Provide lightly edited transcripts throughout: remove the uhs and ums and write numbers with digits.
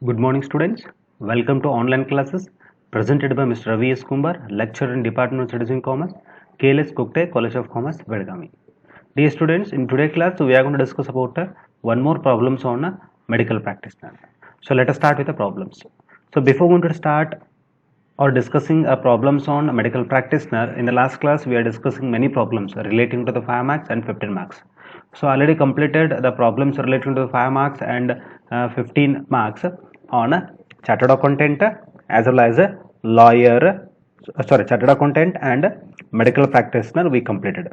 Good morning, students. Welcome to online classes presented by Mr. Ravi S. Kumbar, lecturer in Department of Studies in Commerce, KLS Kukte, College of Commerce, Belgaum. Dear students, in today's class, we are going to discuss about one more problems on medical practitioner. So let us start with the problems. So before going to start or discussing problems on medical practitioner, in the last class we are discussing many problems relating to the 5 marks and 15 marks. So already completed the problems relating to the 5 marks and 15 marks on chartered accountant as well as a lawyer, chartered accountant and medical practitioner we completed.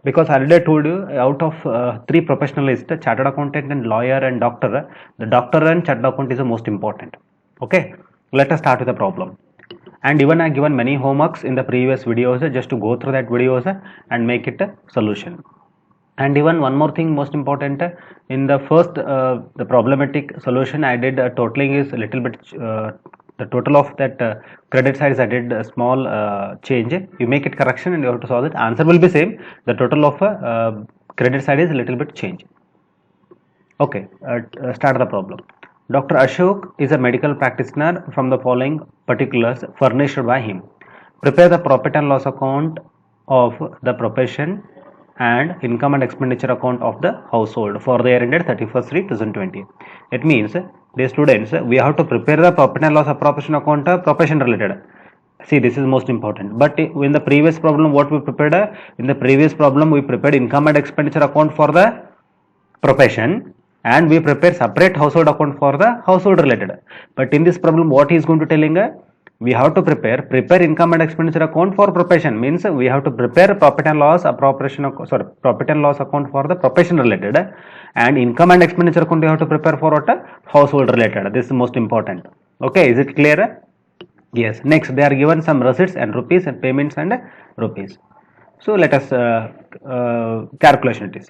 Because I already told you, out of three professionalists, chartered accountant and lawyer and doctor, the doctor and chartered accountant is the most important. Okay, let us start with the problem. And even I given many homeworks in the previous videos just to go through that videos and make it a solution. And even one more thing most important, in the first the problematic solution I did totaling is a little bit the total of that credit side is I did a small change. You make it correction and you have to solve it. Answer will be same. The total of credit side is a little bit change. Okay, start the problem. Dr. Ashok is a medical practitioner from the following particulars furnished by him. Prepare the profit and loss account of the profession and income and expenditure account of the household for the year ended 31st 3 2020. It means, dear students, we have to prepare the profit and loss appropriation account profession related. See, this is most important. But in the previous problem, what we prepared? In the previous problem, we prepared income and expenditure account for the profession and we prepare separate household account for the household related. But in this problem, what he is going to telling? We have to prepare income and expenditure account for profession, means we have to prepare profit and loss appropriation, profit and loss account for the profession related, and income and expenditure account you have to prepare for what? Household related. This is most important. Okay, is it clear? Yes. Next, they are given some receipts and rupees and payments and rupees. So let us calculation it is.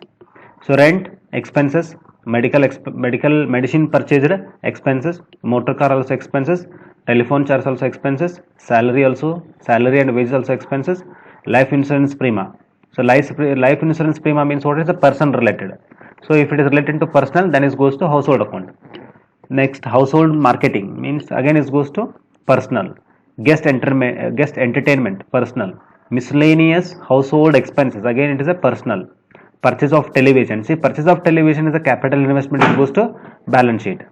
So rent expenses, medicine purchased expenses, motor car also expenses, telephone charge also expenses, salary and wages also expenses, life insurance prima. So life insurance prima means what is the person related. So if it is related to personal, then it goes to household account. Next, household marketing means again it goes to personal. Guest entertainment personal. Miscellaneous household expenses, again it is a personal. Purchase of television, see, purchase of television is a capital investment, it goes to balance sheet.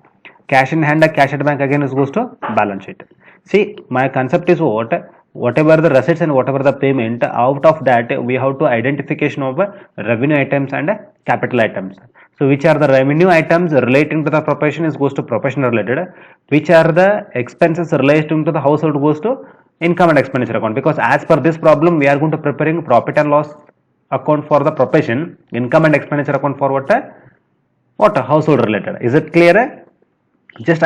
Cash in hand, cash at bank, again it goes to balance sheet. See, my concept is whatever the receipts and whatever the payment, out of that we have to identification of revenue items and capital items. So which are the revenue items relating to the profession is goes to profession related, which are the expenses relating to the household goes to income and expenditure account. Because as per this problem, we are going to preparing profit and loss account for the profession, income and expenditure account for what household related. Is it clear? Just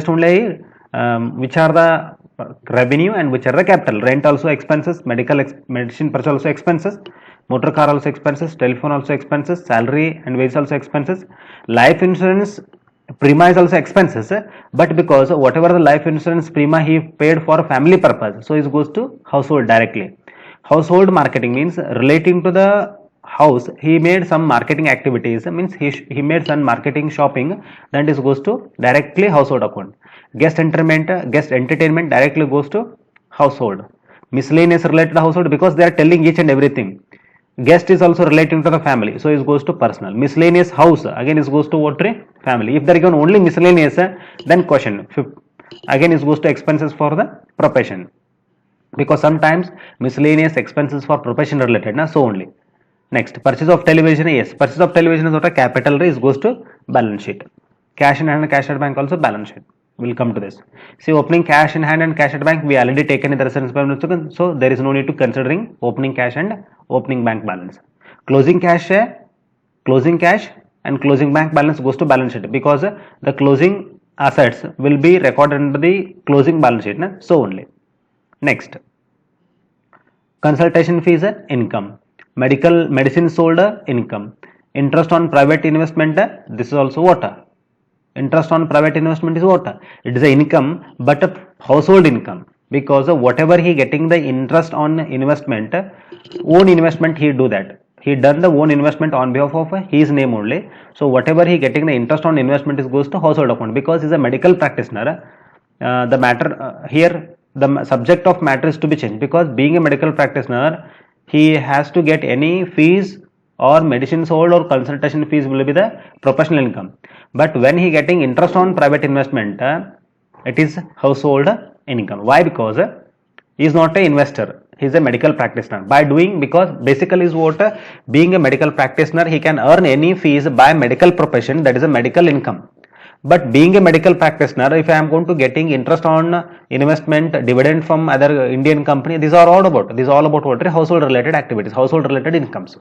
only which are the revenue and which are the capital. Rent also expenses, medicine purchase also expenses, motor car also expenses, telephone also expenses, salary and wages also expenses, life insurance prima is also expenses, but because whatever the life insurance prima he paid for family purpose, so it goes to household directly. Household marketing means relating to the house, he made some marketing activities, means he made some marketing shopping, then it goes to directly household account. Guest entertainment directly goes to household. Miscellaneous related to household because they are telling each and everything. Guest is also relating to the family, so it goes to personal. Miscellaneous house, again it goes to what? Family. If there is only miscellaneous, then question. Again it goes to expenses for the profession. Because sometimes miscellaneous expenses for profession related, so only. Next, purchase of television, yes, purchase of television is what? A capital raise goes to balance sheet. Cash in hand and cash at bank also balance sheet. We'll come to this. See, opening cash in hand and cash at bank, we already taken in the reference payment, so there is no need to considering opening cash and opening bank balance. Closing cash and closing bank balance goes to balance sheet because the closing assets will be recorded under the closing balance sheet, so only. Next, consultation fees income, medicine sold income, interest on private investment, this is also what? Interest on private investment is what? It is a income, but a household income, because whatever he getting the interest on investment, own investment he do that. he done the own investment on behalf of his name only. So whatever he getting the interest on investment is goes to household account, because he's a medical practitioner. The matter here, the subject of matter is to be changed, because being a medical practitioner, he has to get any fees or medicine sold or consultation fees will be the professional income. But when he getting interest on private investment, it is household income. Why? Because he is not a investor, he is a medical practitioner. By doing, because basically is what, being a medical practitioner, he can earn any fees by medical profession, that is a medical income. But being a medical practitioner, if I am going to getting interest on investment, dividend from other Indian company, these are all about, what, household related activities, household related incomes.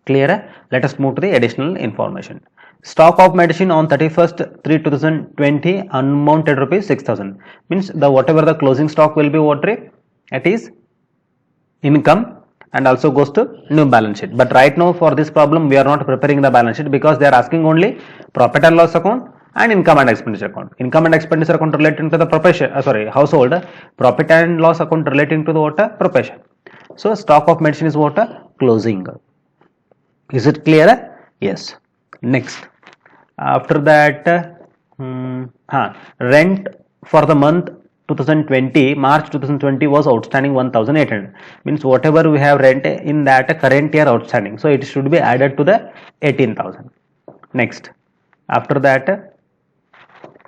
Clear? Let us move to the additional information. Stock of medicine on 31st 3 2020 unmounted rupees 6,000, means the whatever the closing stock will be, what, it is income and also goes to new balance sheet. But right now for this problem we are not preparing the balance sheet, because they are asking only profit and loss account and income and expenditure account. Income and expenditure account relating to the profession, household. Profit and loss account relating to the what, profession. So stock of medicine is what, closing. Is it clear? Yes. Next, after that, rent for the month 2020, March 2020 was outstanding 1,800. Means whatever we have rent in that current year outstanding, so it should be added to the 18,000. Next, after that,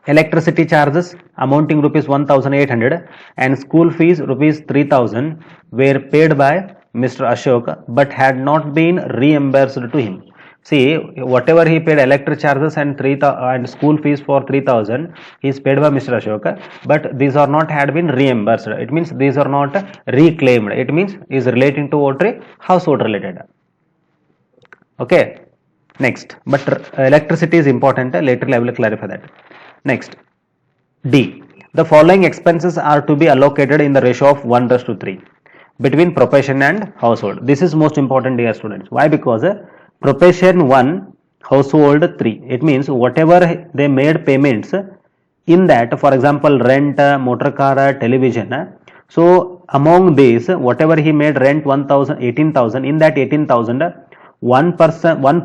electricity charges amounting rupees 1,800 and school fees rupees 3,000 were paid by Mr. Ashok but had not been reimbursed to him. See, whatever he paid electric charges and and school fees for 3,000, he is paid by Mr. Ashok, but these are not had been reimbursed. It means these are not reclaimed. It means is relating to what, household related. Okay. Next, but electricity is important. Later I will clarify that. Next, D. The following expenses are to be allocated in the ratio of 1:3 between profession and household. This is most important, dear students. Why? Because profession 1, household 3. It means whatever they made payments in that, for example, rent, motor car, television. So among these, whatever he made rent 1,000, 18,000. In that 18,000, 1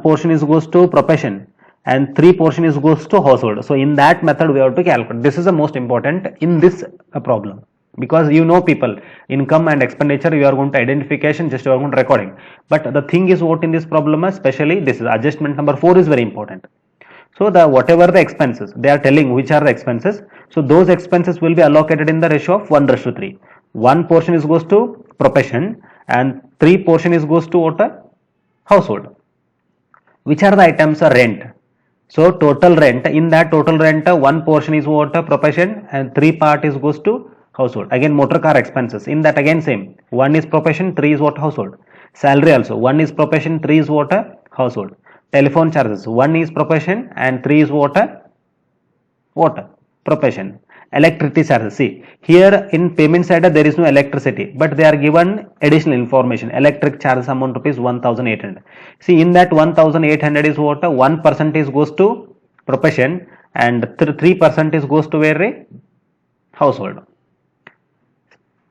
portion is goes to profession and 3 portion is goes to household. So in that method we have to calculate. This is the most important in this problem, because you know people, income and expenditure you are going to identification, just you are going to recording. But the thing is what in this problem, especially this is adjustment number 4 is very important. So the whatever the expenses they are telling which are the expenses, so those expenses will be allocated in the ratio of 1:3. 1 portion is goes to profession and 3 portion is goes to what, household. Which are the items? Rent. So total rent, in that total rent 1 portion is what, profession and 3 part is goes to household. Again motor car expenses, in that again same, 1 is profession, 3 is what, household. Salary also 1 is profession, 3 is what, household. Telephone charges 1 is profession and 3 is what, profession. Electricity charges, see here in payment side there is no electricity, but they are given additional information. Electric charges amount rupees 1,800. See in that 1,800 is what, 1% goes to profession and 3% goes to where, household.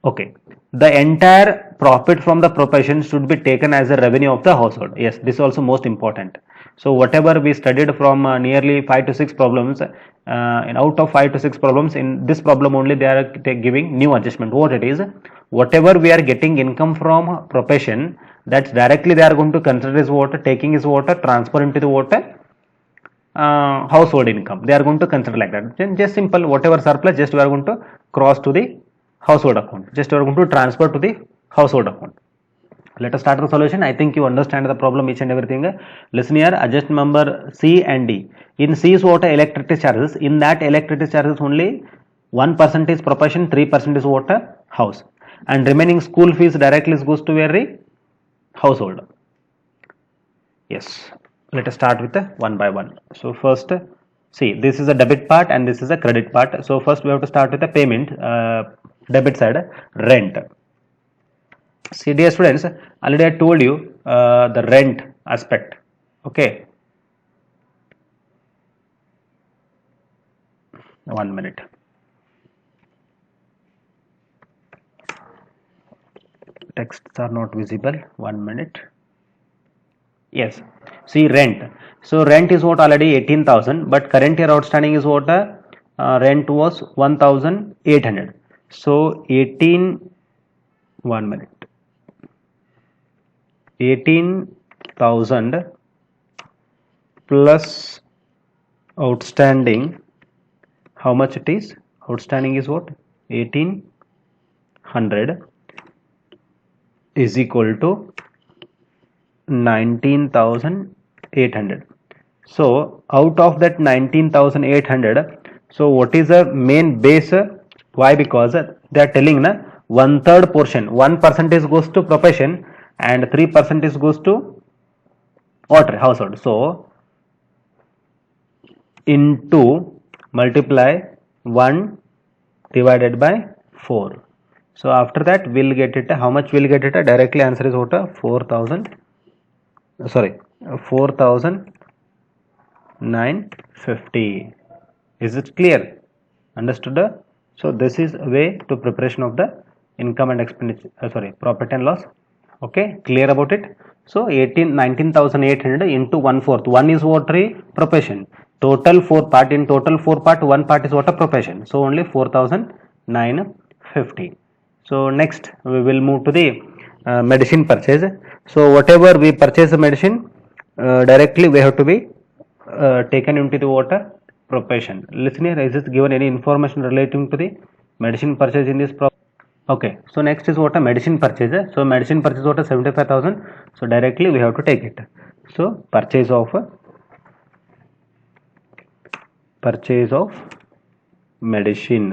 Okay, the entire profit from the profession should be taken as a revenue of the household. Yes, this is also most important. So whatever we studied from nearly 5 to 6 problems, and out of 5 to 6 problems, in this problem only they are giving new adjustment. What it is, whatever we are getting income from profession, that's directly they are going to consider as what, taking is what, transfer into the what, household income. They are going to consider like that. Then just simple, whatever surplus, just we are going to cross to the household account. Just we are going to transfer to the household account. Let us start the solution. I think you understand the problem each and everything. Listen here, adjust number C and D. In C is what, electricity charges. In that electricity charges only 1% is profession, 3% is what, house. And remaining school fees directly goes to where, household. Yes. Let us start with one by one. So first, see this is a debit part and this is a credit part. So first we have to start with the payment, debit side, rent. See dear students, already I told you the rent aspect. Okay, 1 minute. texts are not visible. 1 minute. Yes, see rent. So rent is what already 18,000, but current year outstanding is what rent was 1,800. So 18, 1 minute, 18,000 plus outstanding. How much it is? Outstanding is what? 1800 is equal to 19,800. So out of that 19,800, so what is the main base? Why? Because they are telling na 1/3 portion, 1% goes to profession and 3% goes to water household. So into multiply 1 divided by 4. So after that we'll get it. How much we'll get it? Directly answer is what? 4,000. Sorry, 4,950. Is it clear? Understood? So this is a way to preparation of the income and expenditure. Profit and loss. Okay, clear about it? So 19,800 into 1/4. One is what? Profession. Total 4 part. In total 4 part, 1 part is what? A profession. So only 4,950. So next we will move to the medicine purchase. So whatever we purchase the medicine, directly we have to be taken into the water profession. Listen here, is it given any information relating to the medicine purchase in this problem? Okay, so next is what a medicine purchase. So medicine purchase what a 75,000. So directly we have to take it. So purchase of medicine.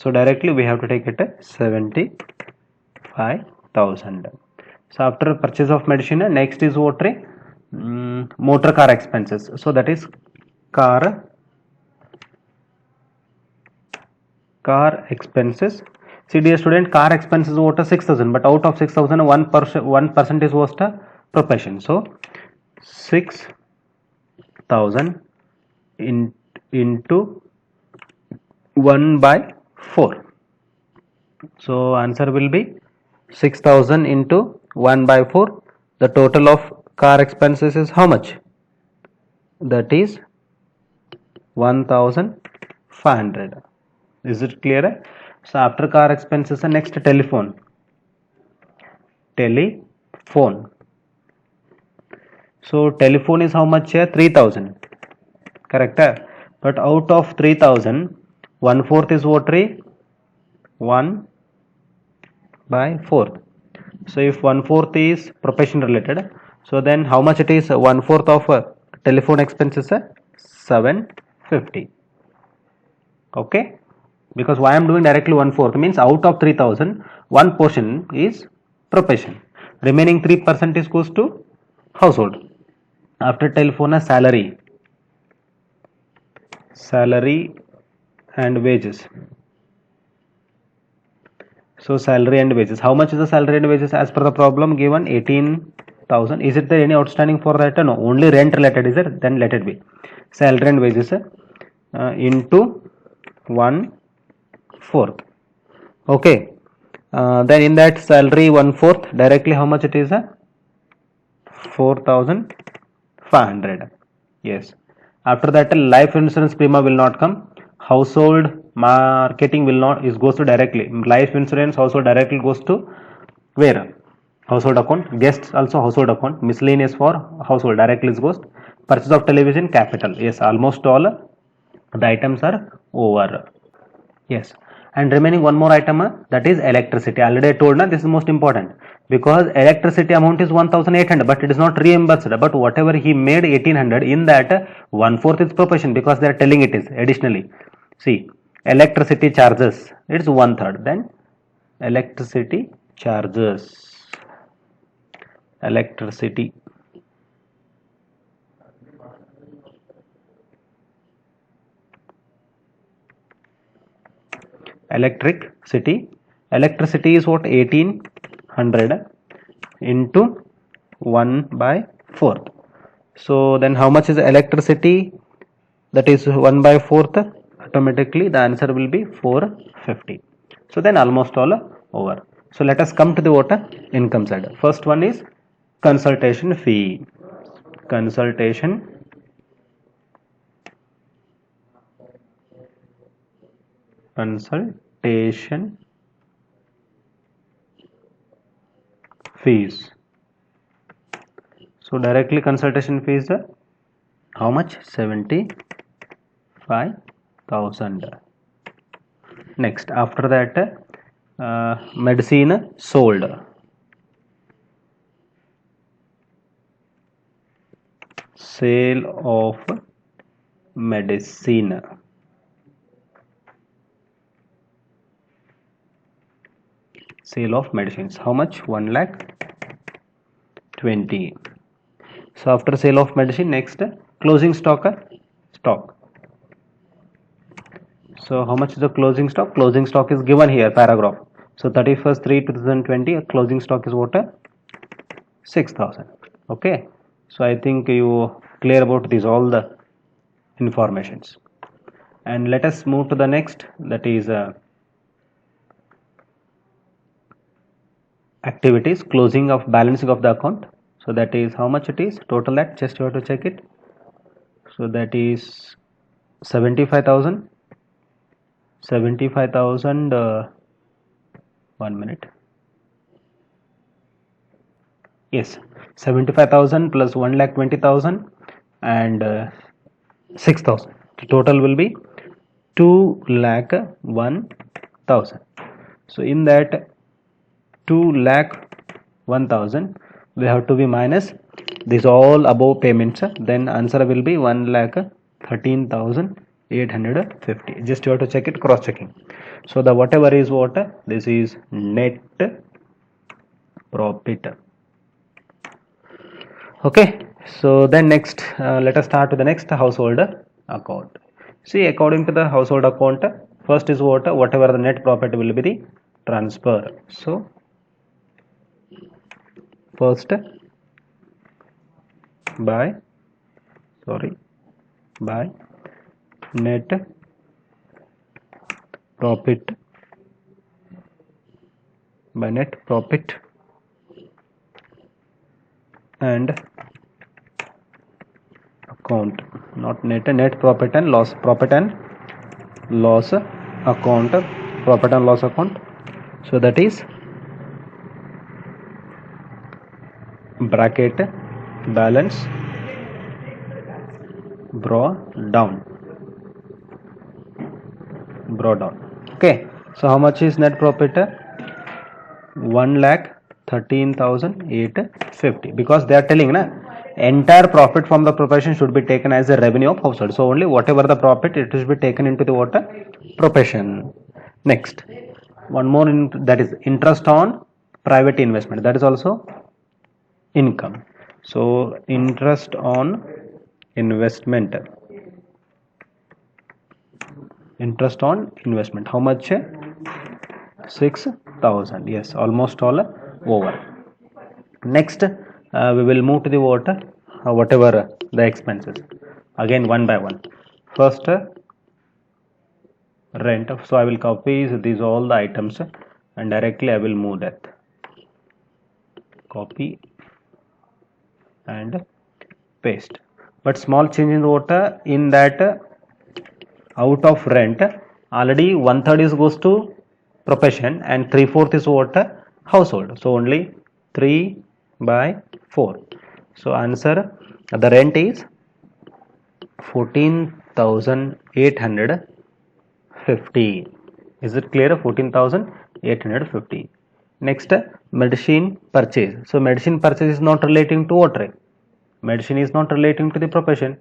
So directly we have to take it 75,000. So after purchase of medicine, next is what? Motor car expenses. So that is car expenses. See dear student, car expenses what 6,000, but out of 6,000 1% is what profession. So 6,000 into 1/4. So answer will be 6,000 into 1/4. The total of car expenses is how much? That is 1,500. Is it clear? So after car expenses, next telephone. So telephone is how much here? 3,000. Correct? But out of 3,000, 1/4 is what? 1/4. So if 1/4 is profession related, so then how much it is? 1/4 of telephone expenses? 750. Okay, because why I am doing directly 1/4 means out of 3,000, one portion is profession, remaining 3% is goes to household. After telephone, salary and wages. So salary and wages. How much is the salary and wages as per the problem given? 18,000. Is it there any outstanding for that? No, only rent related is there. Then let it be. Salary and wages into 1/4. Okay. Then in that salary 1/4, directly how much it is? 4,500. Yes. After that, life insurance prima will not come. Household marketing will not, is goes to directly. Life insurance household directly goes to where? Household account. Guests also household account. Miscellaneous for household directly goes. Purchase of television capital. Yes, almost all the items are over. Yes, and remaining one more item, that is electricity. Already I told this is most important, because electricity amount is 1,800, but it is not reimbursed. But whatever he made 1,800, in that 1/4 is proportion, because they are telling it is additionally. See, electricity charges, it is 1/3. Then electricity charges. Electricity. Electricity is what? 1,800 into 1/4. So then how much is electricity? That is 1/4. automatically the answer will be 450. So then almost all over. So let us come to the what income side. First one is consultation fee. Consultation fees. So directly consultation fees how much? 75,000. Next, after that, medicine sold. Sale of medicine. Sale of medicines. How much? 1,20,000. So after sale of medicine, next closing stock. So how much is the closing stock? Closing stock is given here, paragraph. So 31st 3/2020 closing stock is what? 6,000. Okay. So I think you clear about these all the informations. And let us move to the next, that is activities, closing of balancing of the account. So that is how much it is total, that just you have to check it. So that is 75,000. 1 minute. Yes, 75,000 plus 1,20,000 and 6,000. The total will be 2,01,000. So in that 2,01,000 we have to be minus this all above payments. Then answer will be 1,13,850. Just you have to check it, cross checking. So the whatever is what, this is net profit. Okay, so then next let us start with the next household account. See, according to the household account, first is what, whatever the net profit will be the transfer. So first by net profit, and account, not net profit and loss, account, profit and loss account. So that is bracket balance brought down. Okay, so how much is net profit? 1,13,850, because they are telling entire profit from the profession should be taken as a revenue of household. So only whatever the profit, it should be taken into the profession. Next, one more that is interest on private investment. That is also income. So interest on investment. How much? 6,000. Yes, almost all over. Next, we will move to the whatever the expenses. Again, one by one. First, rent. So I will copy these all the items and directly I will move that. Copy and paste. But small change in the in that out of rent, already 1/3 is goes to profession and 3/4 is what, household. So only 3/4. So answer, the rent is 14,850. Is it clear? 14,850. Next, medicine purchase. So medicine purchase is not relating to what? Medicine is not relating to the profession.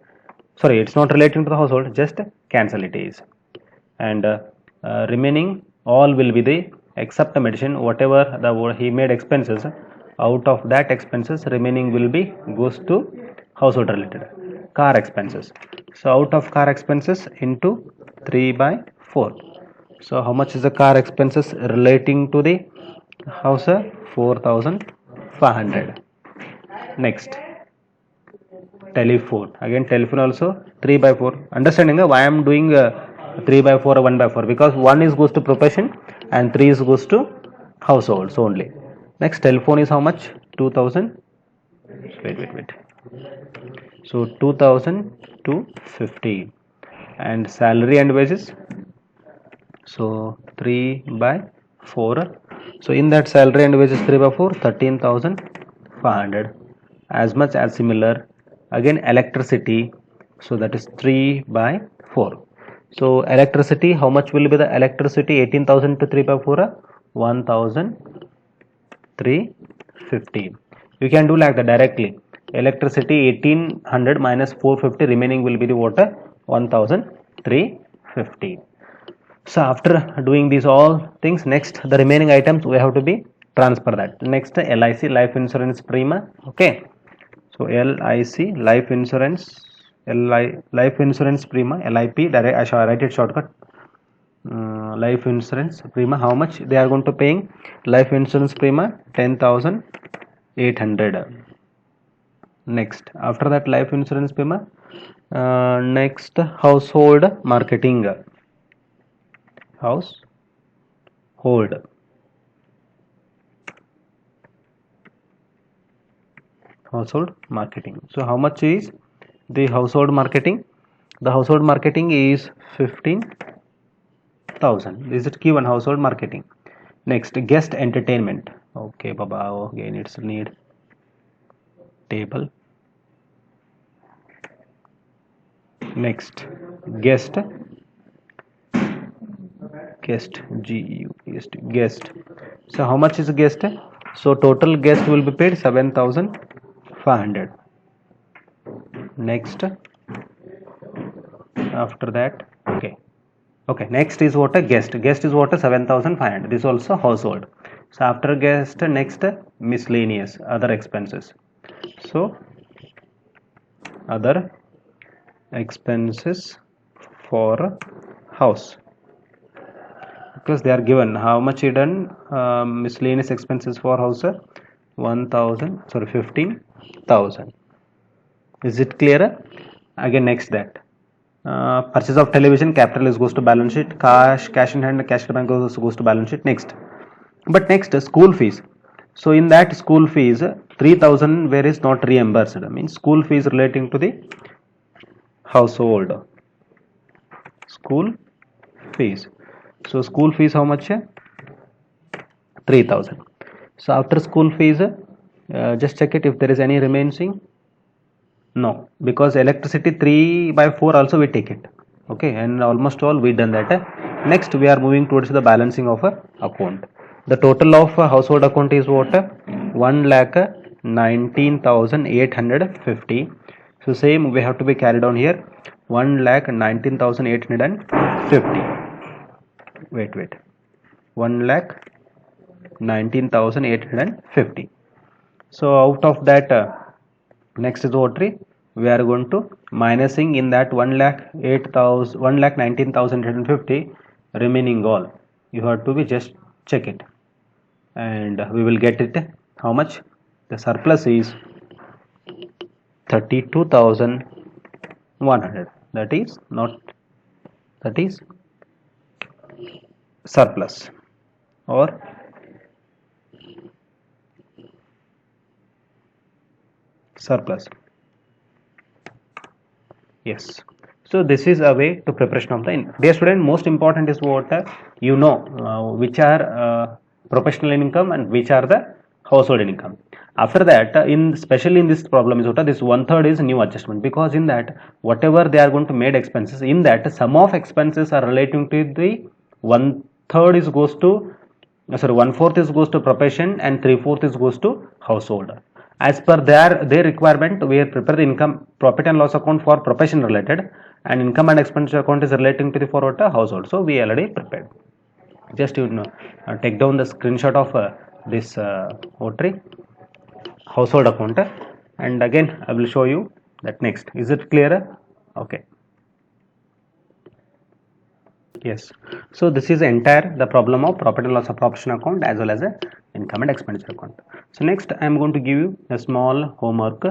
Sorry, it's not relating to the household. Just cancel it is. And remaining all will be the except medicine, whatever the he made expenses, out of that expenses remaining will be goes to household related. Car expenses. So out of car expenses into 3/4. So how much is the car expenses relating to the house? 4,500. Next, telephone. Again telephone also 3/4. Understanding why I am doing 3 by 4 or 1 by 4, because 1 is goes to profession and 3 is goes to households only. Next, telephone is how much? 2000. Wait. So 2250. And salary and wages, so 3 by 4. So in that salary and wages 3 by 4, 13,500. As much as similar, again electricity, so that is 3 by 4. So electricity, how much will be the electricity? 18,000 to 3 by 4, 1,350. You can do like that directly. Electricity 1800 minus 450, remaining will be the water 1,350. So after doing these all things, next the remaining items we have to be transfer that. Next, LIC, life insurance prima. Okay, so LIC, life insurance, life insurance prima, LIP, direct, I shall write it shortcut. Life insurance prima, how much they are going to paying? Life insurance prima 10,800. Next, after that life insurance prima, next household marketing, household marketing. So how much is the household marketing? The household marketing is 15,000. Is it given? Household marketing. Next, guest entertainment. Okay, baba, again it's need table. Next, guest, guest. So how much is guest? So total guest will be paid 7,500. Next, after that, okay, next is what? A guest is what? 7,500. This is also household. So after guest, next miscellaneous, other expenses. So other expenses for house, because they are given how much you done. Miscellaneous expenses for house 15,000. Is it clear? Again, next that purchase of television, capital is goes to balance sheet. Cash in hand, cash bank goes to balance sheet. Next, but next school fees. So in that school fees 3,000 where is not reimbursed, means school fees relating to the household. School fees. So school fees how much? 3,000. So after school fees, just check it if there is any remaining. No, because electricity 3 by 4 also we take it. Okay, and almost all we done that. Next, we are moving towards the balancing of a account. The total of household account is what? 1,19,850. So same we have to be carried on here. 1,19,850. Wait. 1,19,850. So out of that, next is what? We are going to minusing in that 1,19,850, remaining all. You have to be just check it, and we will get it. How much? The surplus is 32,100. That is surplus or surplus. Yes. So this is a way to preparation of the dear student. Most important is what? Which are professional income and which are the household income. After that, especially in this problem is what? This 1/3 is new adjustment, because in that whatever they are going to made expenses, in that sum of expenses are relating to the 1/3 is goes to 1/4 is goes to profession and 3/4 is goes to household. As per their requirement, we have prepared the income profit and loss account for profession related, and income and expenditure account is relating to the forward household. So we already prepared. Just take down the screenshot of this household account, and again I will show you that. Next, is it clear? Okay. Yes. So this is entire the problem of profit and loss of profession account as well as a income and expenditure account. So next I am going to give you a small homework.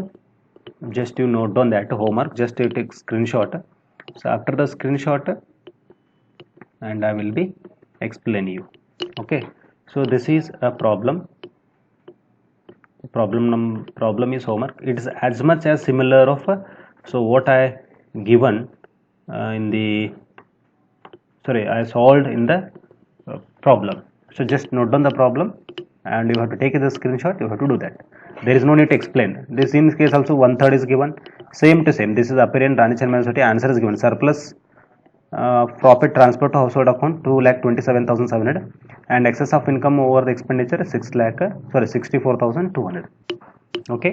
Just you note down that homework. Just you take screenshot. So after the screenshot, and I will be explain you. Okay, so this is a problem is homework. It is as much as similar of so what I given in the I solved in the problem. So just note down the problem and you have to take the screenshot. You have to do that. There is no need to explain this. In this case also 1/3 is given, same to same. This is apparent Rani Chenmai University. Answer is given: surplus profit transfer to household account 2,27,700 and excess of income over the expenditure 64,200. Okay,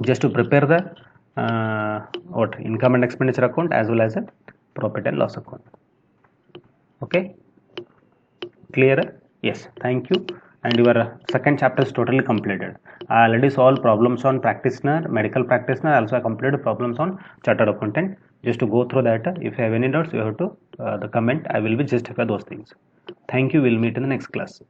just to prepare the what income and expenditure account as well as a profit and loss account. Okay, clear? Yes, thank you. And your second chapter is totally completed. I already solved problems on practitioner, medical practitioner. Also I completed problems on chartered accountant. Just to go through that, if you have any doubts, you have to the comment. I will be justify those things. Thank you. We'll meet in the next class.